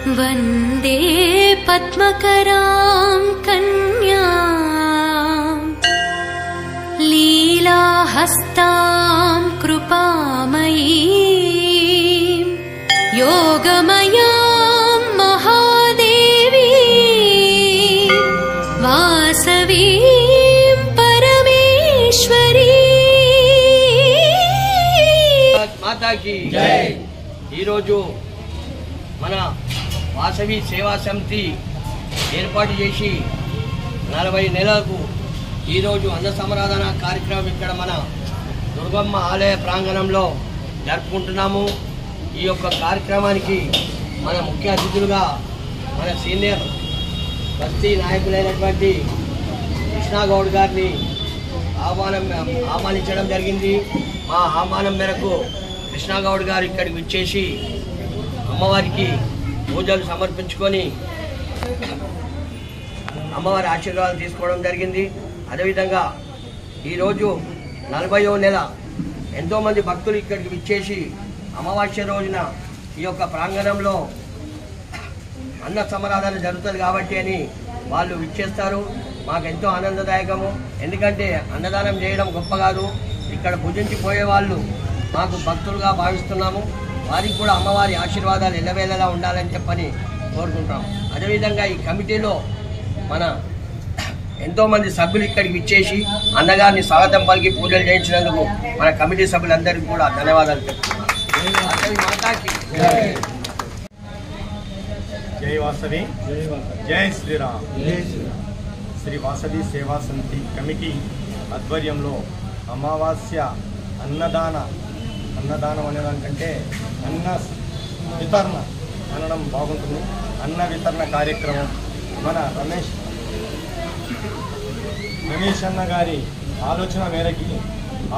वन्दे पद्मकरां कन्यां लीलाहस्तां कृपामयीं योगमयां महादेवी वासवीं परमेश्वरी। माता की जय। ఈరోజు మన వాసవి సేవా సమితి ఏర్పాటు చేసి 40 నెలలకు ఈరోజు అన్న సమరాధన కార్యక్రమం ఇక్కడ మన దుర్గమ్మ ఆలయ ప్రాంగణంలో జరుపుకుంటున్నాము। ఈ యొక్క కార్యక్రమానికి మన ముఖ్య అతిథులుగా మన సీనియర్ బస్తీ నాయకులైనటువంటి కృష్ణగౌడ్ గారిని ఆహ్వానించడం జరిగింది। మా ఆహ్వానం మేరకు కృష్ణగౌడ్ గారు ఇక్కడికి వచ్చేసి అమ్మవారికి పూజలు సమర్పించుకొని అమ్మవారి ఆశీర్వాదాలు తీసుకోవడం జరిగింది। అదేవిధంగా ఈరోజు 40వ నెల ఎంతోమంది భక్తులు ఇక్కడికి విచ్చేసి అమావాస్య రోజున ఈ యొక్క ప్రాంగణంలో అన్న సమరాధన జరుగుతుంది కాబట్టి అని వాళ్ళు విచ్చేస్తారు। మాకు ఎంతో ఆనందదాయకము। ఎందుకంటే అన్నదానం చేయడం గొప్ప కాదు, ఇక్కడ పూజించిపోయే వాళ్ళు మాకు భక్తులుగా భావిస్తున్నాము। వారికి కూడా అమ్మవారి ఆశీర్వాదాలు ఎల్లవేళలా ఉండాలని చెప్పని కోరుకుంటాం। అదేవిధంగా ఈ కమిటీలో మన ఎంతోమంది సభ్యులు ఇక్కడికి విచ్చేసి అన్నగారిని స్వాగతం పలికి పూజలు చేయించినందుకు మన కమిటీ సభ్యులందరికీ కూడా ధన్యవాదాలు చెప్తున్నాం। జై వాసవి, జై శ్రీరామ్। శ్రీ వాసవి సేవా సమితి కమిటీ ఆధ్వర్యంలో అమావాస్య అన్నదానం అనేదానికంటే అన్న వితరణ అనడం బాగుంటుంది। అన్న వితరణ కార్యక్రమం మన రమేష్ అన్న గారి ఆలోచన మేరకి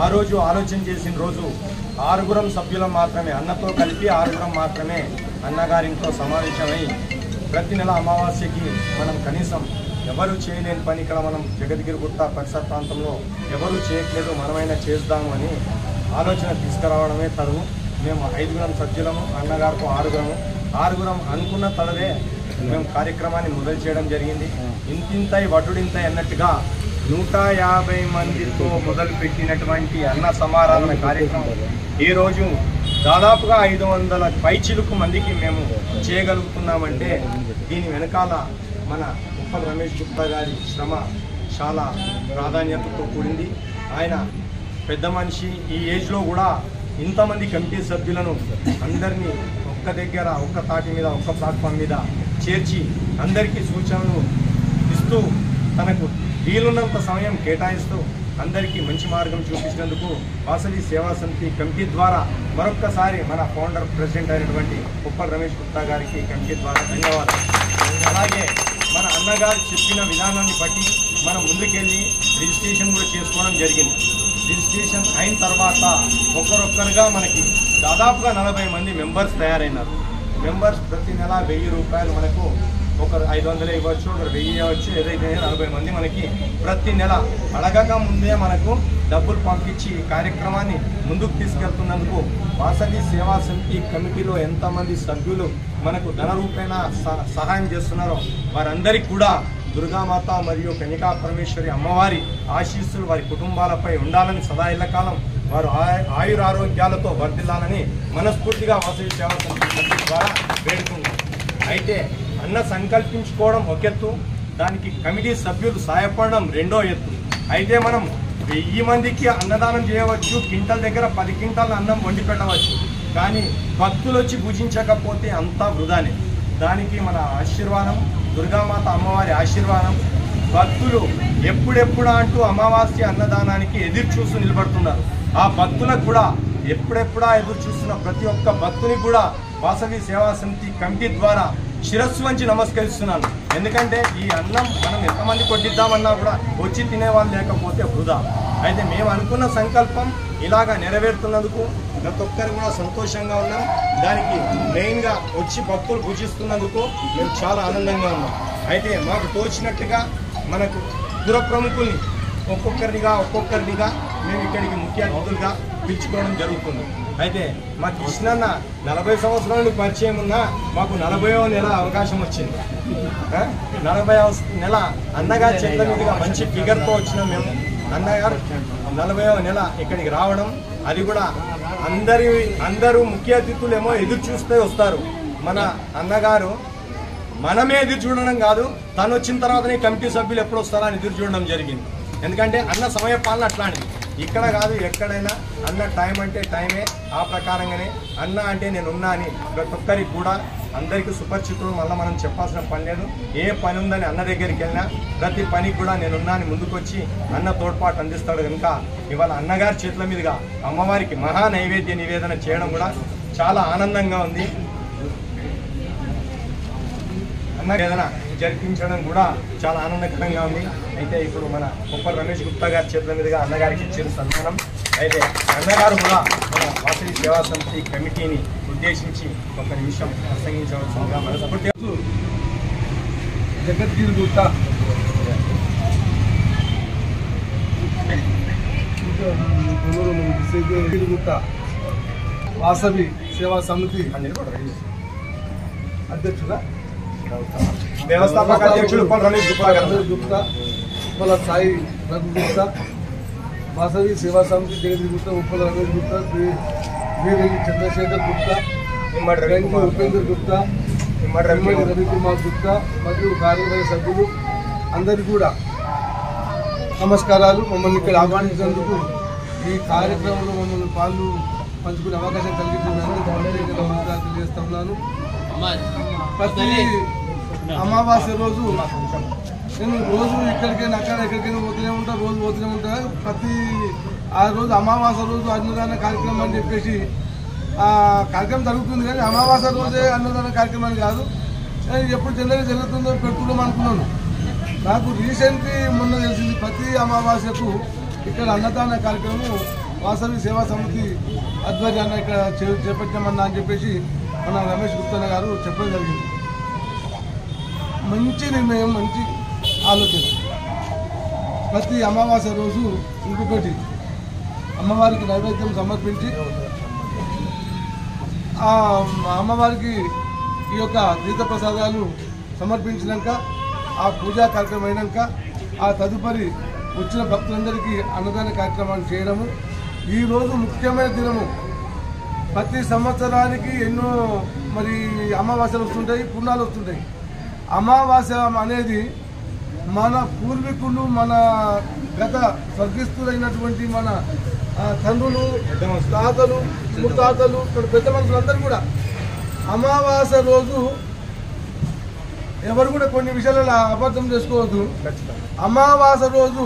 ఆ రోజు ఆలోచన చేసిన రోజు 6 సభ్యులం మాత్రమే, అన్నతో కలిపి 6 మాత్రమే అన్నగారింట్లో సమావేశమై ప్రతి నెల అమావాస్యకి మనం కనీసం ఎవరు చేయలేని పని ఇక్కడ మనం జగద్గిరిగుట్ట పరిసర ప్రాంతంలో ఎవరు చేయట్లేదు, మనమైనా చేద్దాము అని ఆలోచన తీసుకురావడమే తరువు। మేము 5 సభ్యులము, అన్నగారితో 6 అనుకున్న తడవే మేము కార్యక్రమాన్ని మొదలు చేయడం జరిగింది। ఇంతింతై వడ్డుడింతై అన్నట్టుగా 150 మందితో మొదలుపెట్టినటువంటి అన్న సమారాధన కార్యక్రమం ఈరోజు దాదాపుగా 500 పైచిలుకు మందికి మేము చేయగలుగుతున్నామంటే దీని వెనకాల మన ఉప్పల్ రమేష్ గుప్తా గారి శ్రమ చాలా ప్రాధాన్యతతో కూడింది। ఆయన పెద్ద మనిషి, ఈ ఏజ్లో కూడా ఇంతమంది కమిటీ సభ్యులను అందరినీ ఒక్క దగ్గర, ఒక్క తాటి మీద, ఒక్క ప్లాట్ఫామ్ మీద చేర్చి అందరికీ సూచనలు ఇస్తూ తనకు వీలున్నంత సమయం కేటాయిస్తూ అందరికీ మంచి మార్గం చూపించినందుకు వాసవి సేవా సమితి కమిటీ ద్వారా మరొక్కసారి మన ఫౌండర్ ప్రెసిడెంట్ అయినటువంటి ఉప్పల్ రమేష్ గుప్తా గారికి కమిటీ ద్వారా ధన్యవాదాలు। అలాగే మన అన్నగారు చెప్పిన విధానాన్ని బట్టి మనం ముందుకెళ్ళి రిజిస్ట్రేషన్ కూడా చేసుకోవడం జరిగింది। రిజిస్ట్రేషన్ అయిన తర్వాత ఒక్కరొక్కరుగా మనకి దాదాపుగా 40 మంది మెంబర్స్ తయారైనారు। మెంబర్స్ ప్రతి నెల 1000 రూపాయలు మనకు, ఒకరు 500 ఇవ్వచ్చు, ఒకరు 1000 ఇవ్వచ్చు, ఏదైతే 40 మంది మనకి ప్రతి నెల అడగక ముందే మనకు డబ్బులు పంపించి ఈ కార్యక్రమాన్ని ముందుకు తీసుకెళ్తున్నందుకు వాసవి సేవా సమితి కమిటీలో ఎంతమంది సభ్యులు మనకు ధన రూపేణ సహాయం చేస్తున్నారో వారందరికీ కూడా దుర్గామాత మరియు కన్యకా పరమేశ్వరి అమ్మవారి ఆశీస్సులు వారి కుటుంబాలపై ఉండాలని, సదా ఎల్లకాలం వారు ఆయురారోగ్యాలతో వర్ధిల్లాలని మనస్ఫూర్తిగా వాసవి సేవా సమితి ద్వారా వేడుకున్నాం। అయితే అన్న సంకల్పించుకోవడం ఒక ఎత్తు, దానికి కమిటీ సభ్యులు సహాయపడడం రెండో ఎత్తు। అయితే మనం 1000 మందికి అన్నదానం చేయవచ్చు, క్వింటల్ దగ్గర 10 క్వింటాల అన్నం వండి పెట్టవచ్చు, కానీ భక్తులు వచ్చి భుజించకపోతే అంతా వృధానే। దానికి మన ఆశీర్వాదం, దుర్గామాత అమ్మవారి ఆశీర్వాదం। భక్తులు ఎప్పుడెప్పుడా అంటూ అమావాస్య అన్నదానానికి ఎదురు చూస్తూ నిలబడుతున్నారు। ఆ భక్తులకు కూడా ఎప్పుడెప్పుడా ఎదురు చూస్తున్న ప్రతి ఒక్క భక్తుని కూడా వాసవి సేవా సమితి కమిటీ ద్వారా శిరస్సు వంచి నమస్కరిస్తున్నాను। ఎందుకంటే ఈ అన్నం మనం ఎంతమంది కొట్టిద్దామన్నా కూడా వచ్చి తినేవాళ్ళు లేకపోతే వృధా। అయితే మేము అనుకున్న సంకల్పం ఇలాగా నెరవేరుతున్నందుకు ప్రతి ఒక్కరు కూడా సంతోషంగా ఉన్నాం। దానికి మెయిన్గా వచ్చి భక్తులు పూజిస్తున్నందుకు మేము చాలా ఆనందంగా ఉన్నాం। అయితే మాకు తోచినట్టుగా మనకు పుర ప్రముఖుల్ని ఒక్కొక్కరినిగా మేము ఇక్కడికి ముఖ్య అతిథులుగా పిలుచుకోవడం జరుగుతుంది। అయితే మా కృష్ణన్న 40 సంవత్సరాలు పరిచయం ఉన్నా మాకు 40వ నెల అవకాశం వచ్చింది. 40వ నెల అన్నగారి చేతుల మీదుగా మంచి ఫిగర్తో వచ్చిన మేము. అన్నగారు 40వ నెల ఇక్కడికి రావడం, అది కూడా అందరూ ముఖ్య అతిథులేమో ఎదురు చూస్తే వస్తారు. మన అన్నగారు మనమే ఎదురు చూడడం కాదు, తను వచ్చిన తర్వాతనే కమిటీ సభ్యులు ఎప్పుడు వస్తారో అని ఎదురు చూడడం జరిగింది. ఎందుకంటే అన్న సమయపాలన అట్లాంటిది. ఇక్కడ కాదు ఎక్కడైనా అన్న టైం అంటే టైమే, ఆ ప్రకారంగానే అన్న అంటే నేనున్నా అని ప్రతి ఒక్కరికి కూడా అందరికీ సుపరిచితులు. మళ్ళీ మనం చెప్పాల్సిన పని లేదు. ఏ పని ఉందని అన్న దగ్గరికి వెళ్ళినా ప్రతి పనికి కూడా నేనున్నా అని ముందుకొచ్చి అన్న తోడ్పాటు అందిస్తాడు. కనుక ఇవాళ అన్నగారి చేతుల మీదుగా అమ్మవారికి మహా నైవేద్య నివేదన చేయడం కూడా చాలా ఆనందంగా ఉంది. ఏదైనా జరిపించడం కూడా చాలా ఆనందకరంగా ఉంది. అయితే ఇప్పుడు మన కొప్పల రమేష్ గుప్తా గారి చేతుల మీదుగా అన్నగారికి ఇచ్చిన సన్మానం. అయితే అన్నగారు కూడా మన వాసవి సేవా సమితి కమిటీని ఉద్దేశించి ఒక నిమిషం ప్రసంగించవలసిందిగా మనస్ఫూర్తిగా. జగద్గిరి గుప్తా గుప్తా వాసవి సేవా సమితి అధ్యక్షుడా, వ్యవస్థాపక అధ్యక్షుడు కొప్పల రమేష్ గుప్తా, ఉప్పల సాయి రఘు గుప్తా, వాసవి సేవా సమితి జగద్గిరి గుప్తా, ఉప్పల రమేష్ గుప్తా, వీరెల్లి చంద్రశేఖర్ గుప్తా, ఉపేంద్ర గుప్తా, రవికుమార్ గుప్తా మరియు కార్యవర్గ సభ్యులు అందరికీ కూడా నమస్కారాలు. మమ్మల్ని ఇక్కడ ఆహ్వానించినందుకు, ఈ కార్యక్రమంలో మమ్మల్ని పాలు పంచుకునే అవకాశం కలిగించినందుకు నమస్కారాలు తెలియజేస్తున్నాను. ప్రతి అమావాస్య రోజు నేను రోజు ఎక్కడికైనా ఎక్కడికైనా పోతూనే ఉంటా, రోజు పోతూనే ఉంటా. ప్రతి ఆ రోజు అమావాస్య రోజు అన్నదాన కార్యక్రమం అని చెప్పేసి ఆ కార్యక్రమం జరుగుతుంది. కానీ అమావాస్య రోజే అన్నదాన కార్యక్రమాన్ని కాదు, ఎప్పుడు జనరల్ జరుగుతుందో పెట్టుకుందాం అనుకున్నాను. నాకు రీసెంట్లీ మొన్న తెలిసింది, ప్రతి అమావాస్యకు ఇక్కడ అన్నదాన కార్యక్రమం వాసవి సేవా సమితి ఆధ్వర్యాన్ని ఇక్కడ చేపట్టామన్నా అని చెప్పేసి మన రమేష్ గుప్తా గారు చెప్పడం జరిగింది. మంచి నిర్ణయం, మంచి ఆలోచన. ప్రతి అమావాస్య రోజు ఇంకొకటి అమ్మవారికి నైవేద్యం సమర్పించి ఆ అమ్మవారికి ఈ యొక్క తీర్థప్రసాదాలు సమర్పించినాక, ఆ పూజా కార్యక్రమం అయినాక, ఆ తదుపరి వచ్చిన భక్తులందరికీ అన్నదాన కార్యక్రమాన్ని చేయడము. ఈరోజు ముఖ్యమైన దినము. ప్రతి సంవత్సరానికి ఎన్నో మరి అమావాస్యలు వస్తుంటాయి, పుణ్యాలు వస్తుంటాయి. అమావాస్య అనేది మన పూర్వీకులు, మన గత స్వర్గస్థులైనటువంటి మన తండ్రులు, తాతలు, ముత్తాతలు, పెద్ద మనుషులందరూ కూడా అమావాస్య రోజు ఎవరు కూడా కొన్ని విషయాలలో అబద్ధం చేసుకోవద్దు. అమావాస్య రోజు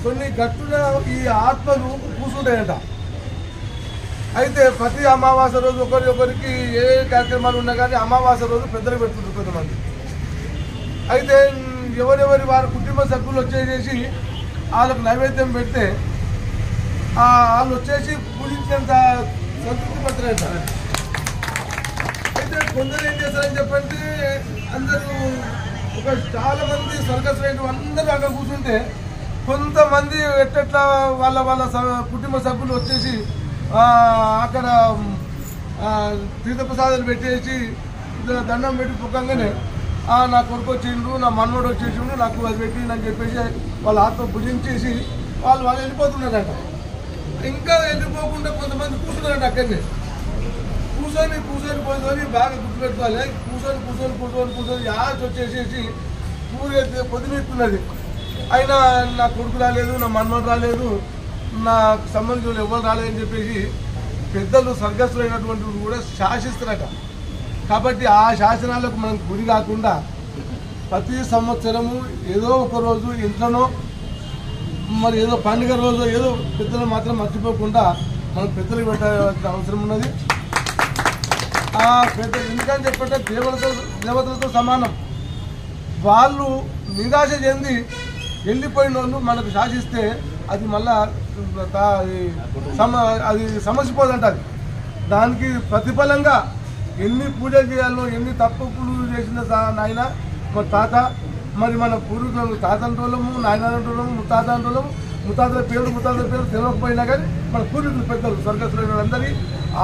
కొన్ని గట్టున ఈ ఆత్మలు కూర్చుంటాయంట. అయితే ప్రతి అమావాస్య రోజు ఒకరికి ఏ కార్యక్రమాలు ఉన్నా కానీ అమావాస్య రోజు పెద్దలు పెడుతుంటారు కొంతమంది. అయితే ఎవరెవరి వారి కుటుంబ సభ్యులు వచ్చేసి వాళ్ళకు నైవేద్యం పెడితే వాళ్ళు వచ్చేసి పూజించేంత సంతృప్తి పడతారంట. అయితే కొందరు ఏం చేస్తారని చెప్పంటే, అందరూ చాలా మంది స్వర్గస్థులైన అందరూ అక్కడ కూర్చుంటే, కొంతమంది ఎట్లా వాళ్ళ కుటుంబ సభ్యులు వచ్చేసి అక్కడ తీర్థప్రసాదాలు పెట్టేసి దండం పెట్టి పుక్కంగానే నా కొడుకు వచ్చిండు, నా మనవడు వచ్చేసిండు, నాకు అది పెట్టిండు అని చెప్పేసి వాళ్ళ ఆత్మ భుజించేసి వాళ్ళు వెళ్ళిపోతున్నారట. ఇంకా వెళ్ళిపోకుండా కొంతమంది కూర్చున్నారంట. అక్కడనే కూర్చొని బాగా గుర్తుపెట్టుకోవాలి. కూర్చొని యాచ్ వచ్చేసేసి పూరి పొద్దునెత్తున్నది. అయినా నా కొడుకు రాలేదు, నా మనవడు రాలేదు, నాకు సంబంధించిన ఎవరు రాలేదని చెప్పేసి పెద్దలు స్వర్గస్థులైనటువంటి కూడా శాసిస్తారట. కాబట్టి ఆ శాసనాలకు మనం గురి కాకుండా ప్రతి సంవత్సరము ఏదో ఒక రోజు ఇంట్లోనో మరి ఏదో పండుగ రోజు ఏదో పెద్దలు మాత్రం మర్చిపోకుండా మనం పెద్దలకు పెట్టాల్సిన అవసరం ఉన్నది. ఆ పెద్ద ఎందుకని చెప్పంటే దేవతలతో సమానం. వాళ్ళు నిరాశ చెంది వెళ్ళిపోయిన వాళ్ళు మనకు శాసిస్తే అది మళ్ళా అది సమసిపోదంట. దానికి ప్రతిఫలంగా ఎన్ని పూజలు చేయాలో, ఎన్ని తప్పులు చేసిన నాయన మన తాత, మరి మన పూర్వీకులు తాత అంటోళ్ళము, నాయన అంటోళ్ళము, ముత్తాత అంటోళ్ళము, ముతాతల పేరు తెలియకపోయినా కానీ మన పూర్వీకులు పెద్దలు స్వర్గస్థులైన వాళ్ళందరి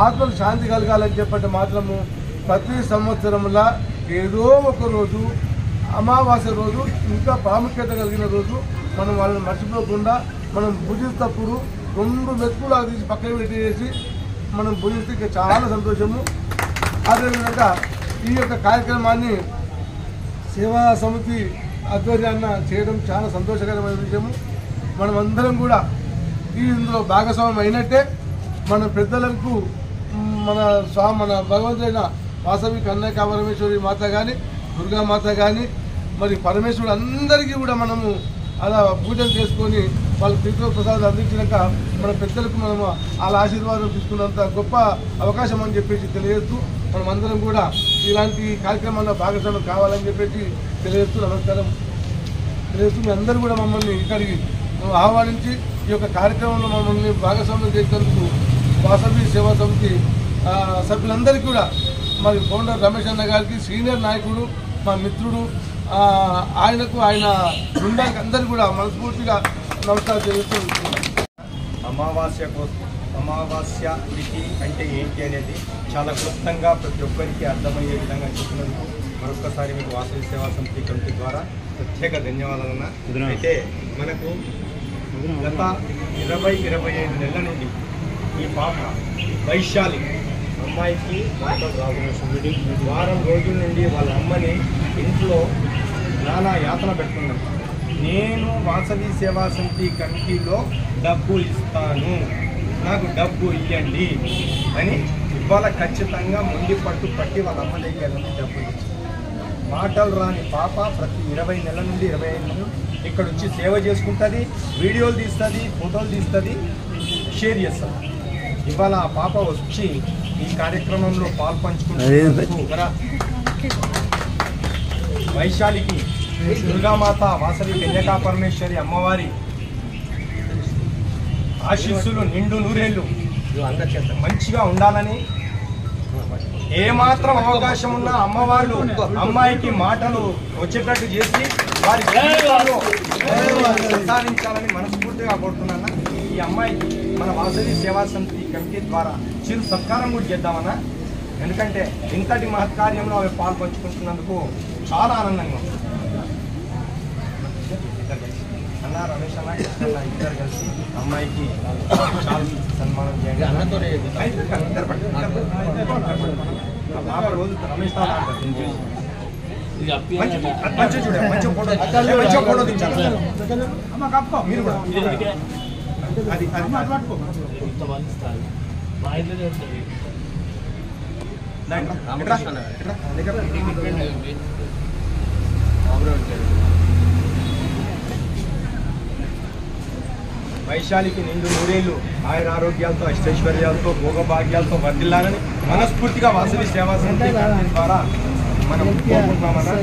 ఆత్మకు శాంతి కలగాలని చెప్పంటే మాత్రము ప్రతి సంవత్సరంలో ఏదో ఒక రోజు అమావాస్య రోజు ఇంకా ప్రాముఖ్యత కలిగిన రోజు మనం వాళ్ళని మర్చిపోకుండా మనం భుజిస్తప్పుడు 2 మెతుకులు తీసి పక్కన పెట్టేసి మనం భుజిస్తే ఇంకా చాలా సంతోషము. అదేవిధంగా ఈ యొక్క కార్యక్రమాన్ని సేవా సమితి ఆధ్వర్యాన్న చేయడం చాలా సంతోషకరమైన విషయము. మనం అందరం కూడా ఇందులో భాగస్వామ్యం అయినట్టే. మన పెద్దలకు మన భగవంతుడైన వాసవి కన్యకా పరమేశ్వరి మాత కానీ దుర్గామాత కానీ మరి పరమేశ్వరుడు అందరికీ కూడా మనము అలా పూజలు చేసుకొని వాళ్ళ తీర్థ ప్రసాదాలు అందించినాక మన పెద్దలకు మనము వాళ్ళ ఆశీర్వాదం తీసుకున్నంత గొప్ప అవకాశం అని చెప్పేసి తెలియజేస్తూ మనం అందరం కూడా ఇలాంటి కార్యక్రమాల్లో భాగస్వామ్యం కావాలని చెప్పేసి తెలియజేస్తూ నమస్కారం తెలియజేస్తూ మీ అందరూ కూడా మమ్మల్ని ఇక్కడికి ఆహ్వానించి ఈ యొక్క కార్యక్రమంలో మమ్మల్ని భాగస్వామ్యం చేసినందుకు వాసవి సేవా సమితి సభ్యులందరికీ కూడా మరి ఫౌండర్ రమేష్ అన్న గారికి సీనియర్ నాయకుడు మా మిత్రుడు ఆయనకు ఆయన బృందానికి అందరికీ కూడా మనస్ఫూర్తిగా నమస్కారం చేస్తూ అమావాస్య తిథి అంటే ఏంటి అనేది చాలా క్లుప్తంగా ప్రతి ఒక్కరికి అర్థమయ్యే విధంగా చెప్పినందుకు మరొకసారి మీకు వాసవి సేవా సమితి కమిటీ ద్వారా ప్రత్యేక ధన్యవాదాలన్నా. అయితే మనకు గత 20-25 నెలల నుండి ఈ పాప వైశాలి అమ్మాయికి మాటలు రాకుండా వారం రోజుల నుండి వాళ్ళ అమ్మని ఇంట్లో నానా యాతన పెడుతున్నారు. నేను వాసవి సేవా సమితి కమిటీలో డబ్బు ఇస్తాను, నాకు డబ్బు ఇవ్వండి అని ఇవాళ ఖచ్చితంగా మొండి పట్టి వాళ్ళ అమ్మ దగ్గర నుండి డబ్బులు ఇచ్చింది. మాటలు రాని పాప ప్రతి 20 నెలల నుండి 25 నెలలు ఇక్కడ వచ్చి సేవ చేసుకుంటుంది, వీడియోలు తీస్తుంది, ఫోటోలు తీస్తుంది, షేర్ చేస్తుంది. ఇవాళ ఆ పాప వచ్చి ఈ కార్యక్రమంలో పాల్పంచుకుంటున్నందుకు వైశాలికి దుర్గామాత వాసవి కన్యకా పరమేశ్వరి అమ్మవారి ఆశీస్సులు నిండు నూరేళ్లు మంచిగా ఉండాలని, ఏమాత్రం అవకాశం ఉన్న అమ్మవాళ్ళు అమ్మాయికి మాటలు వచ్చేటట్టు చేసి వారి జీవితాల్లో ప్రసాదించాలని మనస్ఫూర్తిగా కోరుతున్నాను. ఈ అమ్మాయికి మన వాసవి సేవా సమితి కమిటీ ద్వారా చిరు సత్కారం కూడా చేద్దామన్నా. ఎందుకంటే ఇంతటి మహత్కార్యంలో అవి పాల్పంచుకుంటున్నందుకు చాలా ఆనందంగా ఉంది. అన్న రమేష్ అన్న ఇద్దరు కలిసి అమ్మాయికి చాలా సన్మానం చేయండి. రోజు రమేష్ మంచి ఫోటో తెచ్చారు మీరు కూడా. అది వైశాలికి నిండు నూరేళ్లు ఆయన ఆరోగ్యాలతో అష్టైశ్వర్యాలతో భోగభాగ్యాలతో వర్ధిల్లాలని మనస్ఫూర్తిగా వాసవి సేవా సమితి ద్వారా మనం కోరుకుంటున్నామన్నా.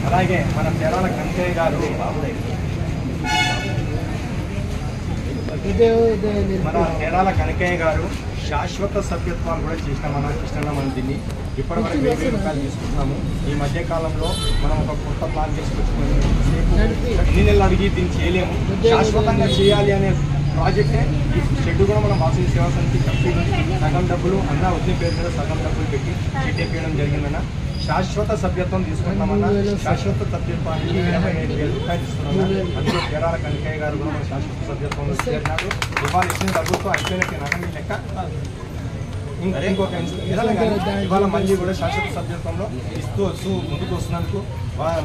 అలాగే మన తెరాల కనకయ్య గారు శాశ్వత సభ్యత్వాలు కూడా చేసినామన్నా. కృష్ణ మనం దీన్ని ఇప్పటివరకు 1000 రూపాయలు తీసుకుంటున్నాము. ఈ మధ్య కాలంలో మనం ఒక కొత్త ప్లాన్ చేసుకొచ్చుకొని ఎన్ని నెలలు అడిగి దీన్ని చేయలేము, శాశ్వతంగా చేయాలి అనే ప్రాజెక్టే ఈ షెడ్ కూడా మనం వాసవి సేవా సమితి కమిటీ సగం డబ్బులు అన్న వదిలి పేరు మీద సగం డబ్బులు పెట్టి చేయడం జరిగిందన్న. శాశ్వత సభ్యత్వం తీసుకుంటామన్నా. శాశ్వత సభ్యత్వానికి 25,000 రూపాయలు ఇస్తున్నామన్నా. అందులో కేరాల కనకయ్య గారు కూడా మన శాశ్వత సభ్యత్వంలో చేరినారు. ఇవాళ ఇచ్చిన డబ్బులతో అయిపోయినట్టు నగని లెక్క ఇంకొక ఇవాళ మళ్ళీ కూడా శాశ్వత సభ్యత్వంలో వస్తూ ముందుకు వస్తున్నందుకు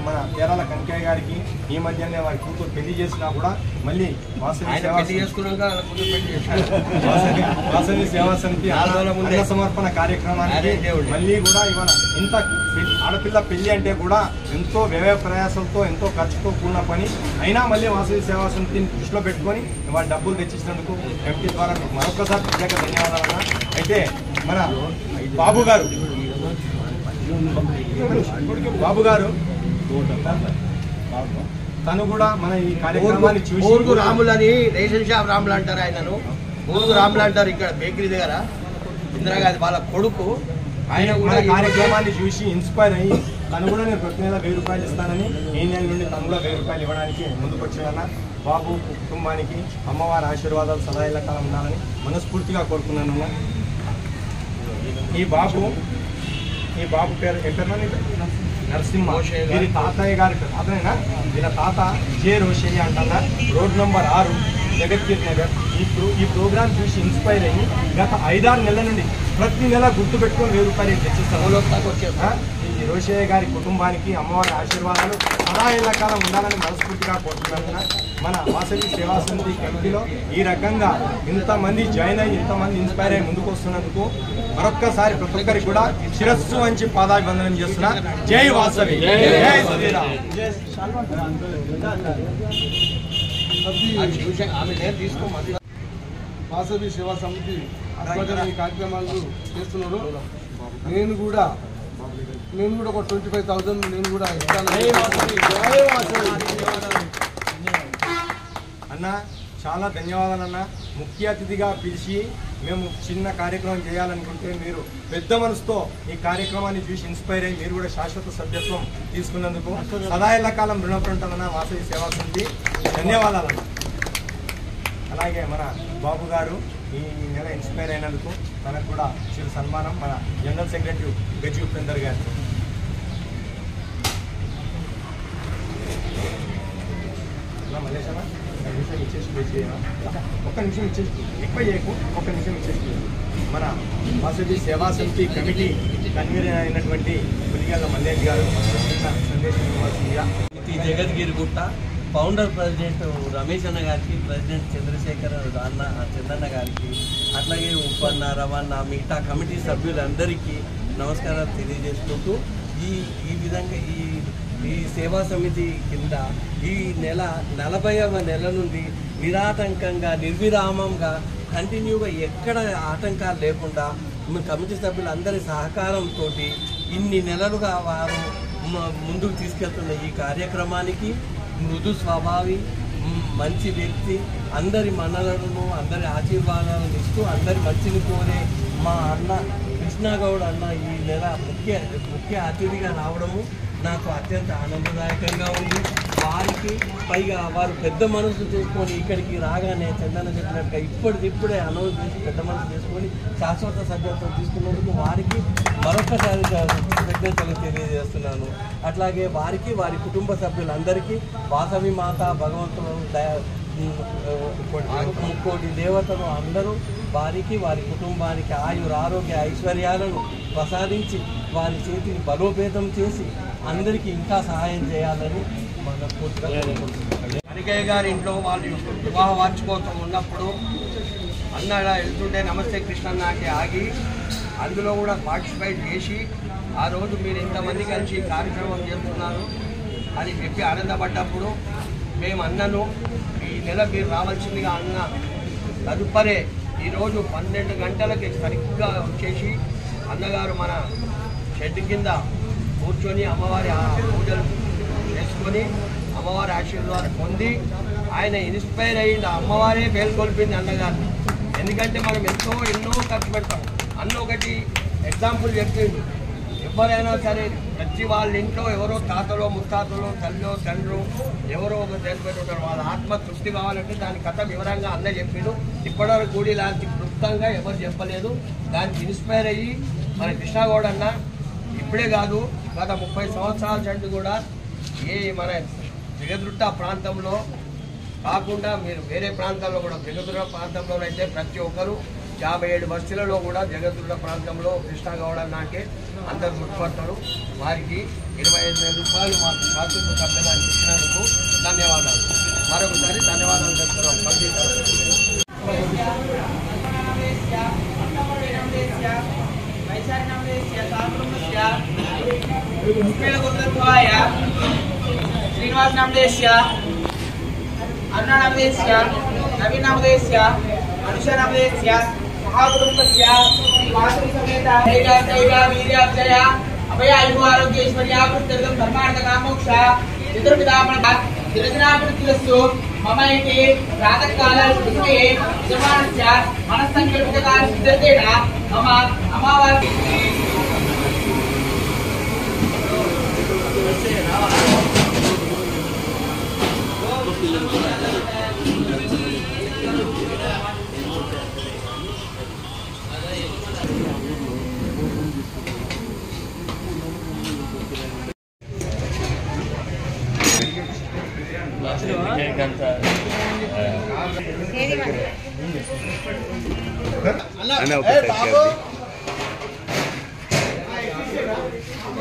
మన కేరాల కనకయ్య గారికి ఈ మధ్యనే వారి కూతురు పెళ్లి చేసినా కూడా మళ్ళీ వాసవి సేవా సమితి అన్న సమర్పణ కార్యక్రమానికి మళ్ళీ కూడా ఇవాళ ఇంత ఆడపిల్ల పెళ్లి అంటే కూడా ఎంతో వ్యయ ప్రయాసంతో ఎంతో ఖర్చుతో కూడిన పని అయినా మళ్ళీ వాసవి సేవా సమితిని దృష్టిలో పెట్టుకొని వాళ్ళ డబ్బులు తెచ్చినందుకు కమిటీ ద్వారా మీకు మరొకసారి ప్రత్యేక ధన్యవాదాలన్నా. అయితే మన బాబు గారు తను కూడా మన ఈ కార్యక్రమాన్ని చూసి ఊరుగు రాములు అని రేషన్ షాప్ రాములు అంటారు, ఆయనను ఊరుగు రాములు అంటారు. ఇక్కడ బేకరీ దగ్గర ఇందిరాగాంధీ వాళ్ళ కొడుకు. ఆయన కూడా కార్యక్రమాన్ని చూసి ఇన్స్పైర్ అయ్యి తను కూడా నేను ప్రతి నెల 1000 రూపాయలు ఇస్తానని ఈ నెల నుండి తను కూడా 1000 రూపాయలు ఇవ్వడానికి ముందుకు వచ్చాడన్న. బాబు కుటుంబానికి అమ్మవారి ఆశీర్వాదాలు సదా ఎల్లకాలం ఉండాలని మనస్ఫూర్తిగా కోరుకున్నానన్నా. ఈ బాబు పేరు నరసింహ. వీరి తాతయ్య గారి తాతయ్యనా, వీళ్ళ తాత జే రోషయ్య అంటున్నా, రోడ్ నంబర్ 6 జగత్కీర్ నగర్. ఈ ప్రోగ్రామ్ చూసి ఇన్స్పైర్ అయ్యి గత 5-6 నెలల నుండి ప్రతి నెల గుర్తుపెట్టుకొని 1000 రూపాయలు తెచ్చిస్తాను. ఈ రోషయ్య గారి కుటుంబానికి అమ్మవారి ఆశీర్వాదాలు సదా ఎల్లకాలం ఉండాలని మనస్ఫూర్తిగా కోరుతున్నాను. మన వాసవి సేవా సమితి కమిటీలో ఈ రకంగా ఇంతమంది జాయిన్ అయ్యి ఇంతమంది ఇన్స్పైర్ అయ్యి ముందుకు వస్తున్నందుకు మరొక్కసారి ప్రతి ఒక్కరికి కూడా శిరస్సు వంచి పాదాభివందనం చేస్తున్నా. జై వాసవి, జై శ్రీరామ్. వాసవి సేవా సమితి ఈ కార్యక్రమాలు చేస్తున్నారు. నేను కూడా ఒక 25,000 నేను కూడా ఇస్తాను. అన్న చాలా ధన్యవాదాలు అన్న. ముఖ్య అతిథిగా పిలిచి మేము చిన్న కార్యక్రమం చేయాలనుకుంటే మీరు పెద్ద మనసుతో ఈ కార్యక్రమాన్ని చూసి ఇన్స్పైర్ అయ్యి మీరు కూడా శాశ్వత సభ్యత్వం తీసుకున్నందుకు సదా ఎల్లకాలం రుణపడి ఉంటానన్న వాసవి సేవా సమితి. ధన్యవాదాలన్న. అలాగే మన బాబు గారు ఈ నెల ఇన్స్పైర్ అయినందుకు తనకు కూడా చిరు సన్మానం మన జనరల్ సెక్రటరీ గజీ ఉపేందర్ గారు. మల్లేశమ్మ ఒక్క నిమిషం ఇచ్చేసి ఎక్కువ చేయకు, ఒక్క నిమిషం ఇచ్చేసి మన వాసవి సేవా సమితి కమిటీ కన్వీనర్ అయినటువంటి పులిగల్ల మల్లేష్ గారు సందేశం ఇవ్వాల్సిందిగా. జగద్గిరి గుట్ట ఫౌండర్ ప్రెసిడెంట్ రమేష్ అన్న గారికి, ప్రెసిడెంట్ చంద్రశేఖర్ చంద్రన్న గారికి, అట్లాగే ఉప్పన్న రవణ మిగతా కమిటీ సభ్యులందరికీ నమస్కారాలు తెలియజేసుకుంటూ ఈ విధంగా ఈ సేవా సమితి కింద ఈ నెల 40వ నెల నుండి నిరాటంకంగా నిర్విరామంగా కంటిన్యూగా ఎక్కడ ఆటంకాలు లేకుండా కమిటీ సభ్యులందరి సహకారంతో ఇన్ని నెలలుగా వారు ముందుకు తీసుకెళ్తున్న ఈ కార్యక్రమానికి మృదు స్వభావి మంచి వ్యక్తి, అందరి మన్ననలను అందరి ఆశీర్వాదాలను ఇస్తూ అందరి మంచిని కోరే మా అన్న కృష్ణగౌడ్ అన్న ఈ నెల ముఖ్య అతిథిగా రావడము నాకు అత్యంత ఆనందదాయకంగా ఉంది. వారికి పైగా వారు పెద్ద మనసు చేసుకొని ఇక్కడికి రాగానే చందన చెప్పినట్టుగా ఇప్పుడే అనౌన్స్ చేసి పెద్ద మనసు చేసుకొని శాశ్వత సభ్యత్వం తీసుకున్నందుకు వారికి మరొకసారి కృతజ్ఞతలు తెలియజేస్తున్నాను. అట్లాగే వారికి వారి కుటుంబ సభ్యులందరికీ వాసవి మాత భగవంతుడు ముక్కోటి దేవతలు అందరూ వారికి వారి కుటుంబానికి ఆరోగ్య ఐశ్వర్యాలను ప్రసాదించి వారి చేతిని బలోపేతం చేసి అందరికీ ఇంకా సహాయం చేయాలని మనస్ఫూర్తిగా కోరుకుంటున్నాను. కనికయ్య గారి ఇంట్లో వాళ్ళు వివాహ వార్షికోత్సవం ఉన్నప్పుడు అన్న వెళ్తుంటే నమస్తే కృష్ణన్న అంటే ఆగి అందులో కూడా పార్టిసిపేట్ చేసి ఆ రోజు మీరు ఇంతమంది కలిసి కార్యక్రమం చేస్తున్నారు అని చెప్పి ఆనందపడ్డప్పుడు మేము అన్నను ఈ నెల మీరు రావాల్సిందిగా అన్న తదుపరే ఈరోజు 12 గంటలకి సరిగ్గా వచ్చేసి అన్నగారు మన షెడ్ కింద కూర్చొని అమ్మవారి పూజలు చేసుకొని అమ్మవారి ఆశీర్వాదం పొంది ఆయన ఇన్స్పైర్ అయ్యింది. అమ్మవారే మేల్కొల్పింది అన్నగారిని. ఎందుకంటే మనం ఎన్నో ఖర్చు పెడతాం. అన్న ఒకటి ఎగ్జాంపుల్ చెప్పిండు, ఎవరైనా సరే ప్రతి వాళ్ళ ఇంట్లో ఎవరో తాతలో ముత్తాతలో తల్లిలో తండ్రు ఎవరో ఒక తెలిపెట్టి ఉంటారు. వాళ్ళ ఆత్మ తృప్తి కావాలంటే దాని కథ వివరంగా అన్న చెప్పిండు. ఇప్పటివరకు గుడి లాంటి క్లుప్తంగా ఎవరు చెప్పలేదు. దానికి ఇన్స్పైర్ అయ్యి మన కృష్ణగౌడ్ అన్న ఇప్పుడే కాదు గత 30 సంవత్సరాల నుండి కూడా మన జగద్గుట్ట ప్రాంతంలో కాకుండా మీరు వేరే ప్రాంతాల్లో కూడా జగద్గుట్ట ప్రాంతంలో అయితే ప్రతి ఒక్కరు 57 బస్తీలలో కూడా జగద్గుట్ట ప్రాంతంలో కృష్ణగౌడ్ అన్న అంటే అందరు గుర్తుపడతారు. వారికి 25,000 రూపాయలు మాకు శాశ్వత సభ్యత్వాన్ని ఇచ్చినందుకు ధన్యవాదాలు. మరొకసారి ధన్యవాదాలు చెప్తున్నాం. श्रीनिवास नामदेश्य अन्ना नामदेश्य नवीन नामदेश्य अनुषा नामदेश्य महाकुटुंबस्य श्री वासवी समेत दैव वीर्य अक्षय अभय आयु आरोग्य ऐश्वर्य पुत्रदम धर्मार्थ कामोक्ष चतुर्विधामण तिरजनापृतिरस्तु मम इति प्रातःकाल समये यजमानस्य मनस्संकल्पितकाल सिद्धतेन मम अमावास्या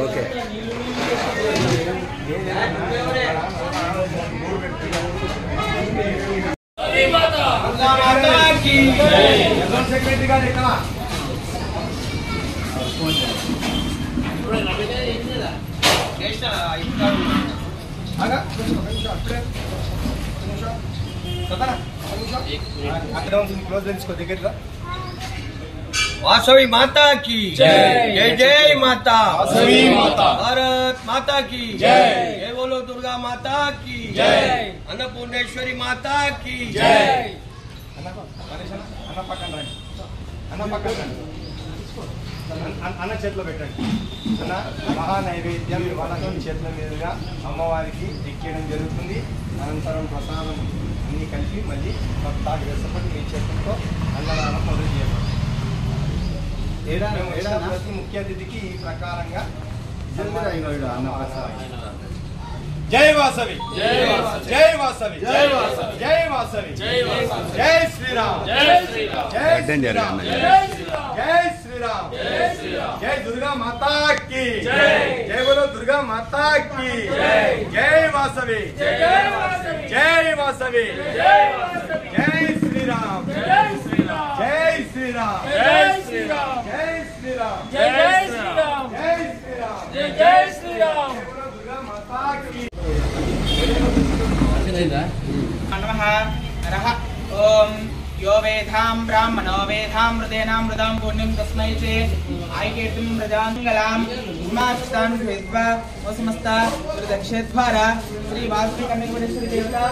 ఓకే సెక్రటరీ గారు ఇక్కడ క్లోజ్ తెలుసుకో దగ్గర वासवी माता की जय जय जय माता वासवी माता भारत माता की जय जय बोलो दुर्गा माता की जय अन्नपूर्णेश्वरी माता की जय అన్న పక్కన రండి అన్న పక్కన రండి అన్న చేతిలో పెట్టండి అన్న మహా నైవేద్యం ఇవాళ మీ చేతుల మీదుగా అమ్మవారికి ఎక్కేయడం జరుగుతుంది అనంతరం ప్రసాదం అన్నీ కలిపి మళ్ళీ భక్తాకి వేసపడి మీ చేతులతో అన్నదానం మొదలు చేయబడుతుంది ప్రతి ముఖ్య అతిథికి ఈ ప్రకారంగా జై వాసవి జై వాసవి జై వాసవి జై వాసవి జై వాసవి జై శ్రీరామ్ జై శ్రీరామ్ జై శ్రీరామ్ జై శ్రీరామ్ జై శ్రీరామ్ జై దుర్గా మాతా की జై జై బోలో దుర్గా మాతా की జై జై వాసవి జై వాసవి జై వాసవి జై వాసవి జై శ్రీరామ్ జై శ్రీరామ్ జై శ్రీరామ్ జై శ్రీరామ్ జై శ్రీరామ్ జై శ్రీరామ్ జై శ్రీరామ్ జై జై శ్రీరామ్ దుర్గా మాతా की नमः नरः ओम यो वेधां ब्राह्मणो वेधां मृदेनां मृदां पुण्यं तस्मै चे आयकेतुं प्रजाङ्गलां उमास्तां भेद्वा वसमस्ता दक्षेद्वारा श्री वासवी कन्याकुमारी देवता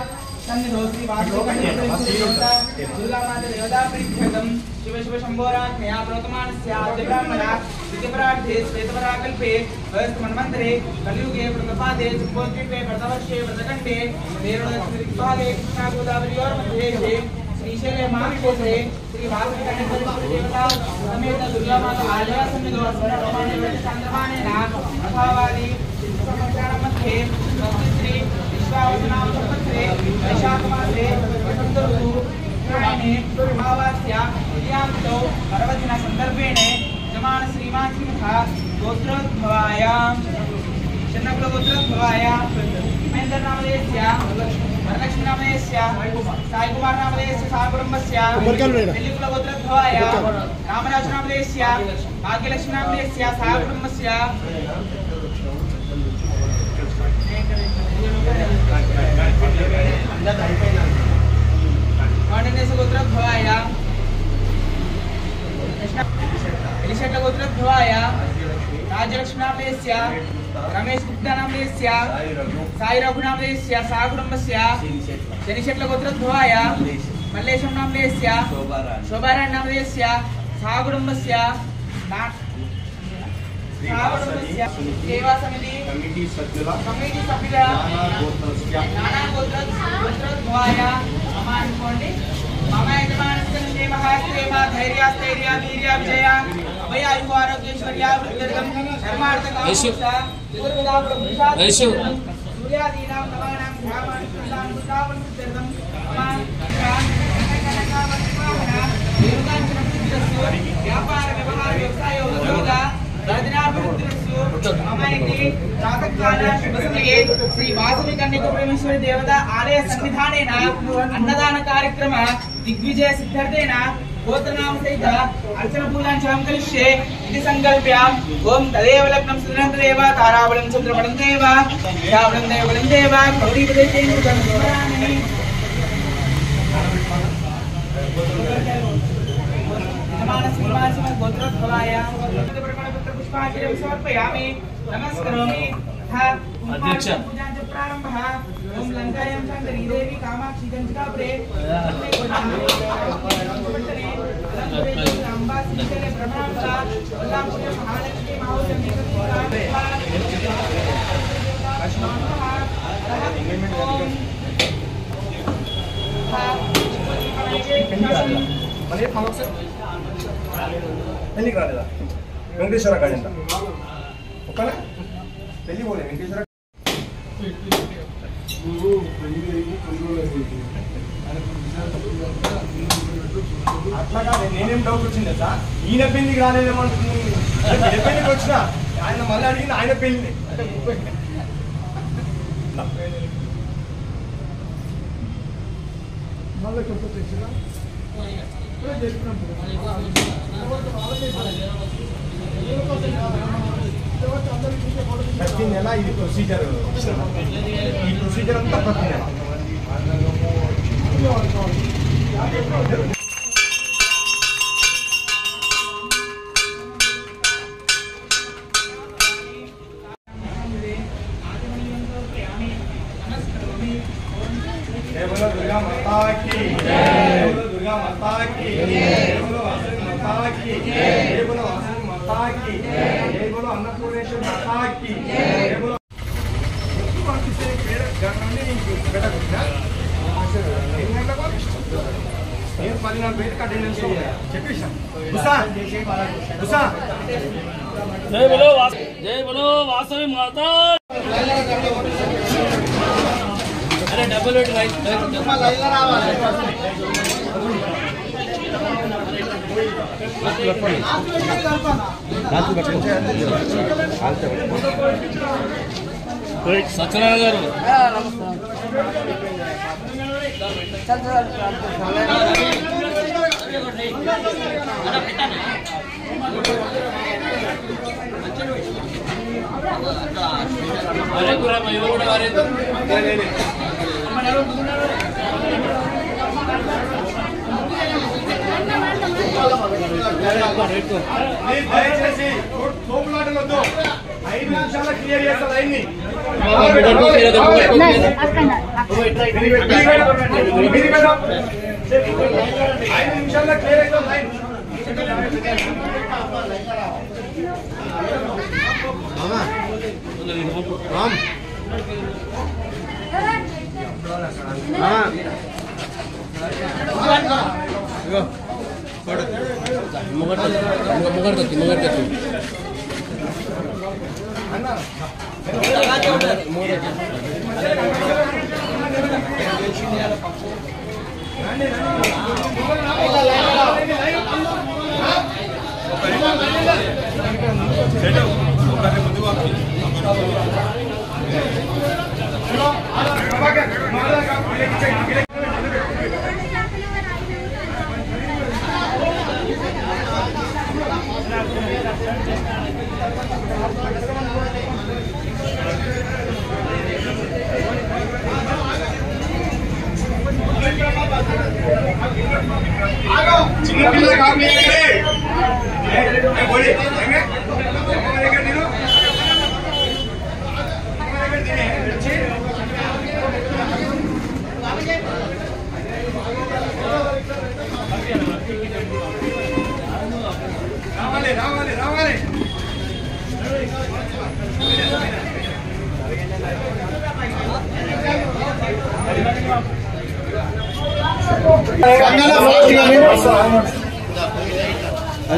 सन्निधो श्री वासवी कन्याकुमारी देवता दुर्गा माता देवता प्रीत्यर्थं शिव शिव शंभोराज्ञया प्रोतमानस्य आद्य ब्राह्मणा दिव्यपरार्थे श्वेतपराकल्पे वयस्मन्वन्तरे कलियुगे प्रतपादे सुपोद्वीपे व्रतवर्षे व्रतखण्डे वेरुणस्त्रिभागे कृष्णागोदावर्योर्मध्ये श्रीशैले महाक्षेत्रे श्री वासवी कन्याकुमारी देवता समेत दुर्गा माता आलय सन्निधो चन्द्रमानेन अथावादि संवत्सरमध्ये श्री विश्वावसुनाम संवत्सरे वैशाखमासे वसन्त ऋतु उत्तरायणे अमावास्या विद्यांतो पर्वदिन संदर्भेण यजमान श्रीमान्सिंह गोत्रोद्भवायां चन्नकुल गोत्रोद्भवायां महेन्द्र नामधेयस्य वरलक्ष्मी नामधेयस्य साईकुमार नामधेयस्य साकुटुम्बस्य वेल्लिकुल गोत्रोद्भवाय रामराज नामधेयस्य भाग्यलक्ष्मी नामधेयस्य साकुटुम्बस्य गोत्रोद्भवाय एलिशेट गोत्रोद्भवाय राजलक्ष्मी नामधेयस्य रमेश गुप्ता नामधेयस्य साई रघु नामधेयस्य साकुटुम्बस्य शनिशेट्ल गोत्रोद्भवाय मल्लेशं नामधेयस्य शोभारायण नामधेयस्य साकुटुम्बस्य सेवा समिति कमिटी सभ्युल नाना गोत्रोद्भवाय अमानुकोंडि मम यजमानस्य क्षेमः धैर्यस्थैर्य वीर्य विजय अभय आयु आरोग्यैश्वर्य वृद्धिर्गं धर्मार्थकामोक्ता पूर्वदा पुरुषात् सूर्यादीनां नवानां ग्रामाणां पुष्टावृद्धिर्गं अमान व्यापार व्यवहार व्यवसाय उद्योग श्री वासवी कन्याकुमारी देवता आलय सन्निधानेन अन्नदान कार्यक्रम दिग्विजय सिद्ध्यर्थेन गोत्रनाम सहित अर्चन पूजां च करिष्ये इति संकल्प्य ओम तदेव लग्नं सुदनन्तदेव ताराबलं चन्द्रबलं देव याबलं देवबलं देव गौरीपदेशेन स्मरामि गोत्रोद्भवाय पुष्पाञ्जलिं समर्पयामि नमस्करोमि अध्यक्ष पूजां च प्रारम्भः ओम लङ्कायां शङ्करी देवी कामाक्षी गञ्जकापुरे अम्बा श्रीशैले ब्रह्मांबा वल्लापुरे महालक्ष्मी महाौषधि మళ్ళీ ఒకసారి పెళ్ళికి రాలేదా వెంకటేశ్వర గాడిందా ఒక్కనే పెళ్ళి పోలే వెంకటేశ్వర అట్లాగా నేనేం డౌట్ వచ్చింది సార్ ఈయన పెళ్లికి రాలేదేమంటున్నాను పెళ్లికి వచ్చినా ఆయన మళ్ళీ అడిగిన ఆయన పెళ్లి ప్రతి నెల ఇది ప్రొసీజర్ ఈ ప్రొసీజర్ అంతా ప్రతి నెల दुर्गा माता की दुर्गा माता की बोलो वासवी माता की बोलो वासवी माता की बोलो अन्नपूर्णेश्वर माता की बोलो जय बोलो वासवी माता अरे डबल वेट राइट సత్యనారాయణ గారు అరే కూడా ఎవరు కూడా వారేది దయచేసి తోపులాటలతో 5 నిమిషాల క్లియర్ చేస్తా లైన్ ని 5 నిమిషాల క్లియర్ అవుతా లైన్ రామ్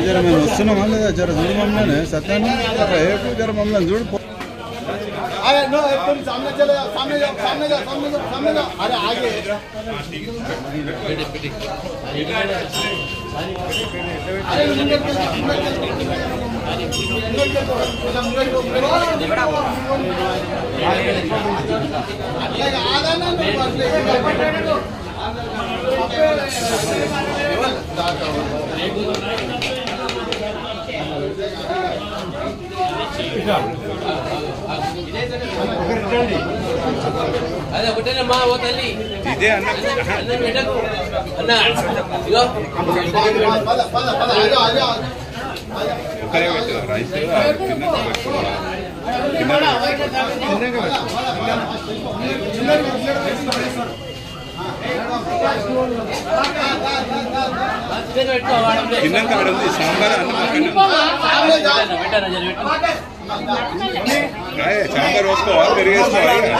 जरा मैं वस्तुना లేదా जरा చూడు మమ్మల్ని సత్యాన్ని ఏపు जरा మమ్మల్ని చూడు अरे नो एकदम सामने चले सामने जाओ सामने जाओ सामने जाओ सामने जाओ अरे आगे అదే ఒకటేనమ్మా ఓ తల్లి ఇదే అన్న అన్న ఇగో ఒకరే పెట్టు రైస్ కింద కాడ ఉంది సాంబార్ అన్న పెట్టాను సాంబార్ వేసుకోవాలి, పెరిగేసుకోవాలి.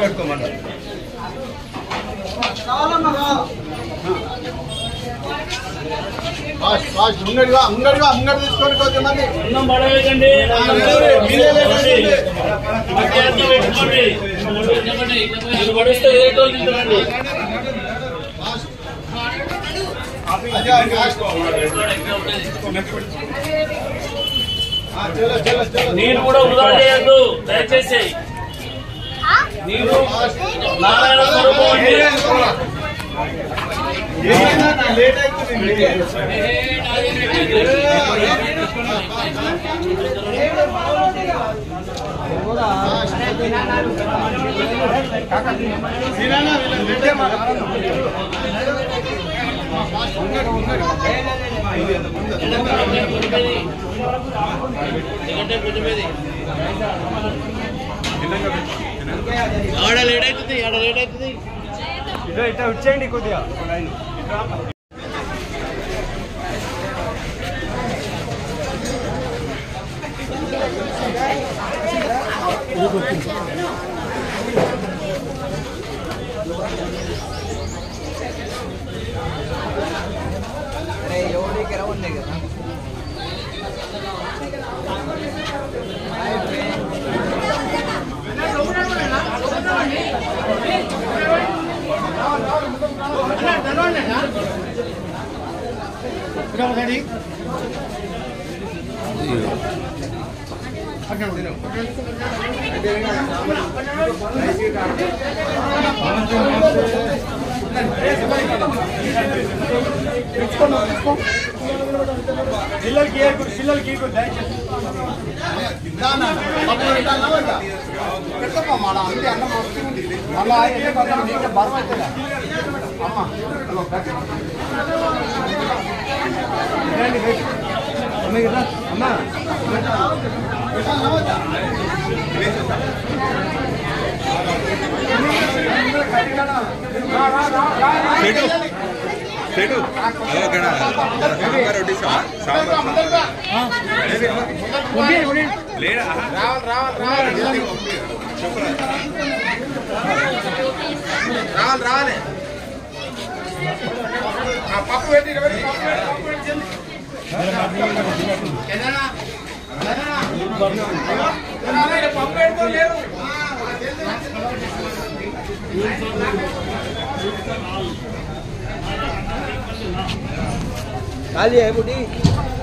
పెట్టుకోమన్నా ముంగడిగా తీసుకొని కొంతమంది నేను కూడా వృధా చేయొద్దు దయచేసి. నీరు నారాయణ స్వరూపం అండి. ఆడ లేట్ అవుతుంది. ఇట్లా వచ్చేయండి కొద్దిగా. రావాలి పప్పు పెట్టి खाली है बुढ़ी।